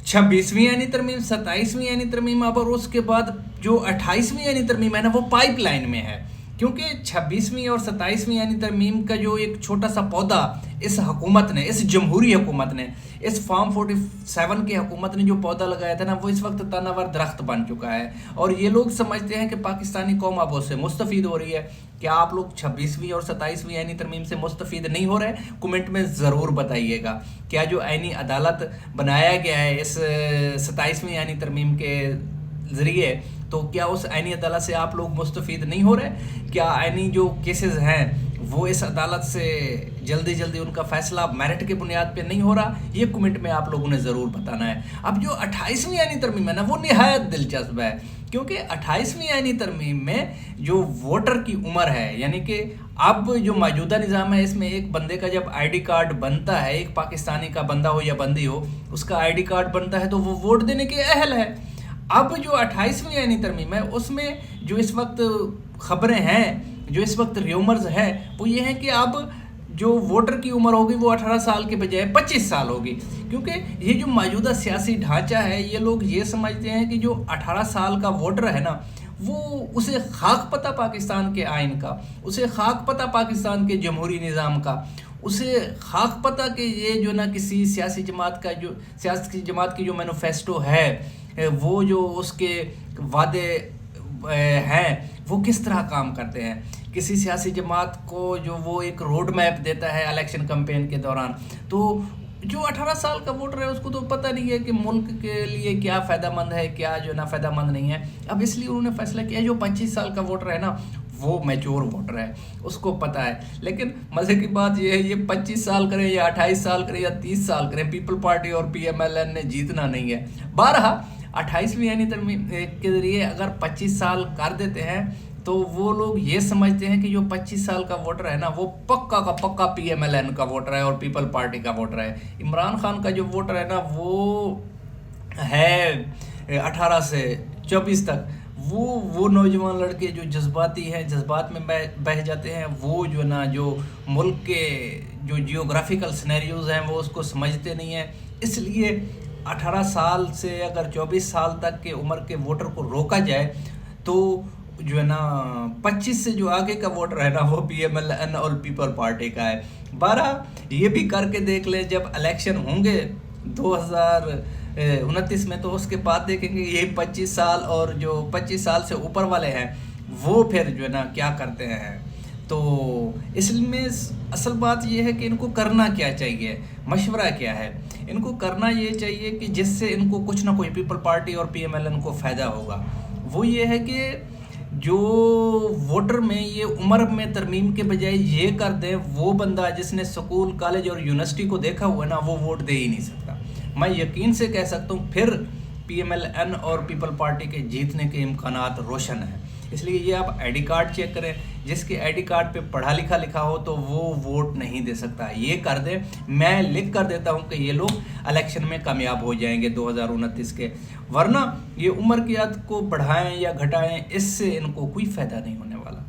26वीं यानी तरमीम, 27वीं यानी तरमीम, अब और उसके बाद जो 28वीं यानी तरमीम है ना वो पाइपलाइन में है। क्योंकि 26वीं और 27वीं यानी तरमीम का जो एक छोटा सा पौधा इस हुकूमत ने, इस जमहूरी हुकूमत ने, इस फॉर्म 47 की हुकूमत ने जो पौधा लगाया था ना वो इस वक्त तनावर दरख्त बन चुका है। और ये लोग समझते हैं कि पाकिस्तानी कौम अब उससे मुस्तफ़ीद हो रही है। क्या आप लोग 26वीं और 27वीं यानी तरमीम से मुस्तफ़ीद नहीं हो रहे? कमेंट में ज़रूर बताइएगा। क्या जो आईनी अदालत बनाया गया है इस 27वीं यानी तरमीम के ज़रिए, तो क्या उस आईनी अदालत से आप लोग मुस्तफ़ीद नहीं हो रहे? क्या आईनी जो केसेस हैं वो इस अदालत से जल्दी जल्दी उनका फ़ैसला मेरिट के बुनियाद पे नहीं हो रहा? ये कमेंट में आप लोगों ने ज़रूर बताना है। अब जो 28वीं यानी तरमीम है ना वो निहायत दिलचस्प है, क्योंकि 28वीं यानी तरमीम में जो वोटर की उम्र है, यानी कि अब जो मौजूदा निज़ाम है इसमें एक बंदे का जब आईडी कार्ड बनता है, एक पाकिस्तानी का बंदा हो या बंदी हो, उसका आईडी कार्ड बनता है तो वो वोट देने के अहल है। अब जो 28वीं यानी तरमीम है उसमें जो इस वक्त खबरें हैं, जो इस वक्त र्यूमर्स हैं, वो ये हैं कि अब जो वोटर की उम्र होगी वो 18 साल के बजाय 25 साल होगी। क्योंकि ये जो मौजूदा सियासी ढांचा है, ये लोग ये समझते हैं कि जो 18 साल का वोटर है ना वो उसे खाक पता पाकिस्तान के आइन का, उसे खाक पता पाकिस्तान के जमहूरी निज़ाम का, उसे खाक पता कि ये जो ना किसी सियासी जमात का, जो सियासी जमात की जो मैनिफेस्टो है, वो जो उसके वादे हैं वो किस तरह काम करते हैं। किसी सियासी जमात को जो वो एक रोड मैप देता है इलेक्शन कैंपेन के दौरान, तो जो 18 साल का वोटर है उसको तो पता नहीं है कि मुल्क के लिए क्या फ़ायदेमंद है, क्या जो ना फ़ायदेमंद नहीं है। अब इसलिए उन्होंने फैसला किया जो 25 साल का वोटर है ना वो मैच्योर वोटर है, उसको पता है। लेकिन मज़े की बात ये है, ये 25 साल करें या 28 साल करें या 30 साल करें, पीपल पार्टी और PMLN ने जीतना नहीं है। बारहा 28वीं यानी तरमीम के ज़रिए अगर 25 साल कर देते हैं तो वो लोग ये समझते हैं कि जो 25 साल का वोटर है ना वो पक्का का पक्का PMLN का वोटर है और पीपल पार्टी का वोटर है। इमरान खान का जो वोटर है ना वो है 18 से 24 तक, वो नौजवान लड़के जो जज्बाती हैं, जज्बात में बह जाते हैं, वो जो ना जो मुल्क के जो जियोग्राफिकल सिनेरियोज़ हैं वो उसको समझते नहीं हैं। इसलिए 18 साल से अगर 24 साल तक के उम्र के वोटर को रोका जाए तो जो है ना 25 से जो आगे का वोटर है ना वो PMLN और पीपल पार्टी का है। 12 ये भी करके देख ले, जब इलेक्शन होंगे 2029 में तो उसके बाद देखेंगे ये 25 साल और जो 25 साल से ऊपर वाले हैं वो फिर जो है ना क्या करते हैं। तो इसमें असल बात ये है कि इनको करना क्या चाहिए, मशवरा क्या है। इनको करना ये चाहिए कि जिससे इनको कुछ ना कुछ पीपल पार्टी और PMLN को फ़ायदा होगा, वो ये है कि जो वोटर में ये उम्र में तरमीम के बजाय ये कर दें, वो बंदा जिसने स्कूल, कॉलेज और यूनिवर्सिटी को देखा हुआ है ना वो वोट दे ही नहीं सकता। मैं यकीन से कह सकता हूँ फिर PMLN और पीपल पार्टी के जीतने के इम्कानात रोशन हैं। इसलिए ये आप आईडी कार्ड चेक करें, जिसके आईडी कार्ड पे पढ़ा लिखा हो तो वो वोट नहीं दे सकता, ये कर दे। मैं लिख कर देता हूँ कि ये लोग इलेक्शन में कामयाब हो जाएंगे 2029 के, वरना ये उम्र की हद को बढ़ाएं या घटाएं इससे इनको कोई फ़ायदा नहीं होने वाला।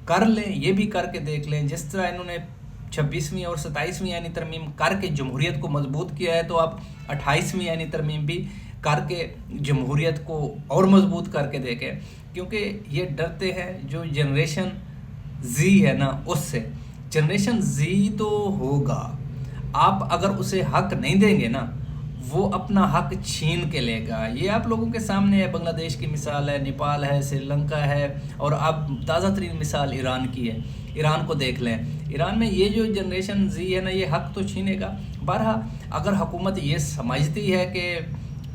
कर लें, ये भी करके देख लें। जिस तरह इन्होंने 26वीं और 27वीं यानी तरमीम करके जमहूरियत को मजबूत किया है, तो आप 28वीं यानी तरमीम भी करके जमहूरियत को और मजबूत करके देखें। क्योंकि ये डरते हैं जो जनरेशन Z है ना उससे। जनरेशन Z तो होगा, आप अगर उसे हक नहीं देंगे ना वो अपना हक छीन के लेगा। ये आप लोगों के सामने है, बांग्लादेश की मिसाल है, नेपाल है, श्रीलंका है, और अब ताज़ा तरीन मिसाल ईरान की है। ईरान को देख लें, ईरान में ये जो जनरेशन Z है ना ये हक तो छीनेगा। बहरहाल अगर हुकूमत ये समझती है कि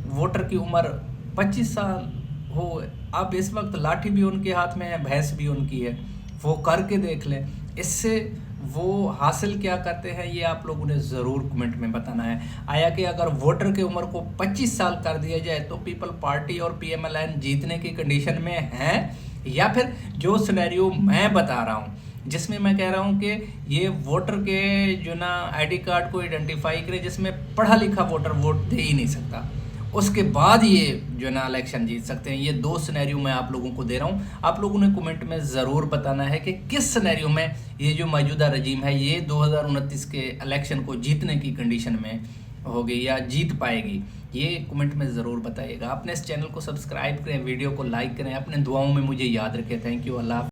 वोटर की उम्र 25 साल हो, अब इस वक्त लाठी भी उनके हाथ में है, भैंस भी उनकी है, वो करके देख लें। इससे वो हासिल क्या करते हैं ये आप लोगों ने ज़रूर कमेंट में बताना है। आया कि अगर वोटर की उम्र को 25 साल कर दिया जाए तो पीपल पार्टी और PMLN जीतने की कंडीशन में हैं, या फिर जो सिनेरियो मैं बता रहा हूँ जिसमें मैं कह रहा हूँ कि ये वोटर के जो ना आईडी कार्ड को आइडेंटिफाई करें, जिसमें पढ़ा लिखा वोटर वोट दे ही नहीं सकता, उसके बाद ये जो ना इलेक्शन जीत सकते हैं। ये दो सिनेरियो मैं आप लोगों को दे रहा हूँ। आप लोगों ने कमेंट में ज़रूर बताना है कि किस सिनेरियो में ये जो मौजूदा रजीम है ये 2029 के इलेक्शन को जीतने की कंडीशन में होगी या जीत पाएगी। یہ کمنٹ میں ضرور بتائیے گا. اپنے اس چینل کو سبسکرائب کریں, ویڈیو کو لائک کریں, اپنے دعاؤں میں مجھے یاد رکھیں. Thank you. اللہ حافظ.